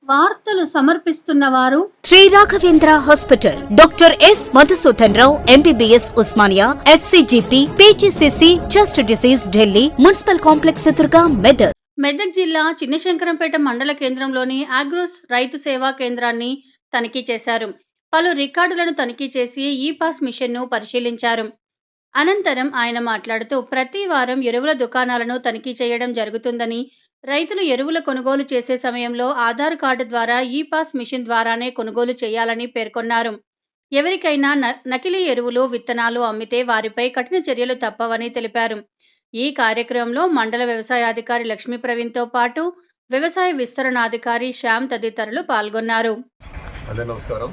వార్తలు సమర్పిస్తున్న వారు Shri Raghavendra hospital, doctor S Madhusudan Rao MBBS Osmania, FCGP, PGCC, chest disease, Delhi municipal complex ఎదురుగా, మెదక్. మెదక్ జిల్లా చిన్నశంకరంపేట మండల కేంద్రంలోని ఆగ్రోస్ రైతు సేవా కేంద్రాన్ని తనిఖీ చేశారు. పలు రికార్డులను తనిఖీ చేసి ఈ పాస్ మిషన్ను పరిశీలించారు. అనంతరం ఆయన మాట్లాడుతూ ప్రతి వారం ఎరువుల దుకాణాలను తనిఖీ చేయడం జరుగుతుందని, రైతులు ఎరువుల కొనుగోలు చేసే సమయంలో ఆధార్ కార్డు ద్వారా ఈ పాస్ మిషన్ ద్వారానే కొనుగోలు చేయాలని పేర్కొన్నారు. ఎవరికైనా నకిలీ ఎరువులు, విత్తనాలు అమ్మితే వారిపై కఠిన చర్యలు తప్పవని తెలిపారు. ఈ కార్యక్రమంలో మండల వ్యవసాయాధికారి లక్ష్మీ ప్రవీణ్తో పాటు వ్యవసాయ విస్తరణాధికారి శ్యామ్ తదితరులు పాల్గొన్నారు. నమస్కారం.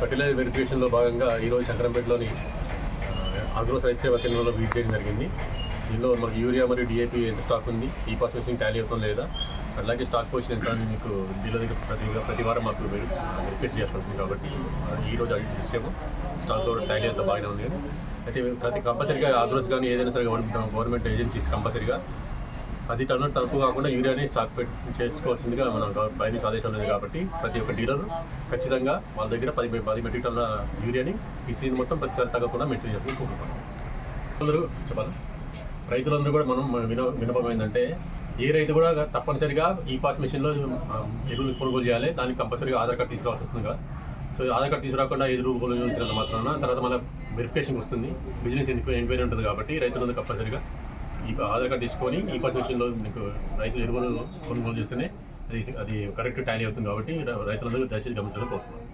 ఫర్టిలైజర్ వెరిఫికేషన్లో భాగంగా ఈరోజు శంకరంపేటలోని ఆగ్రోస్ రైతు సేవా కేంద్రంలో విజిట్ చేయడం జరిగింది. దీనిలో మనకి యూరియా మరియు DAP ఎంత స్టాక్ ఉంది, ఈ పాస్ మిషన్ టాలీ అవుతుంది లేదా, అలాగే స్టాక్ పొజిషన్ ఎంత అని మీకు డీలర్ దగ్గర ప్రతి వారం మాకు రిక్వెస్ట్ చేయాల్సి వస్తుంది. కాబట్టి ఈరోజు విషయము స్టాక్లో టాలీ అంతా బాగానే ఉంది. అయితే కంపల్సరీగా ఆగ్రోస్ కానీ ఏదైనా సరే గవర్నమెంట్ ఏజెన్సీస్ కంపల్సరీగా 10 టన్నులు తక్కువ కాకుండా యూరియాని స్టాక్ చేసుకోవాల్సిందిగా మన పైన ఆదేశం ఉంది. కాబట్టి ప్రతి ఒక్క డీలర్ ఖచ్చితంగా వాళ్ళ దగ్గర 10 మెట్రిక్ టన్నుల యూరియాని ఈ సీజన్ మొత్తం ప్రతిసారి తగ్గకుండా మెయింటైన్ చేసుకుంటున్నాం. అందరూ చెప్పాలి, రైతులందరూ కూడా మనం వినపం ఏంటంటే, ఏ రైతు కూడా తప్పనిసరిగా ఈ పాస్ మిషన్లో ఎరువులు కొనుగోలు చేయాలి. దానికి కంపల్సరీగా ఆధార్ కార్డు తీసుకురావాల్సి వస్తుంది కదా. సో ఆధార్ కార్డు తీసుకురాకుండా ఎరువులు కొనుగోలు చేసినంత మాత్రాన తర్వాత మళ్ళీ వెరిఫికేషన్ వస్తుంది, బిజినెస్ ఎంక్వైరీ ఉంటుంది. కాబట్టి రైతులందరూ కంపల్సరీగా ఈ ఆధార్ కార్డు తీసుకొని ఈ పాస్ మిషన్లో మీకు రైతులు ఎరువులు కొనుగోలు చేస్తేనే అది కరెక్ట్ టాలీ అవుతుంది. కాబట్టి రైతులందరూ దయచేసి గమనించాలని కోరుతున్నాను.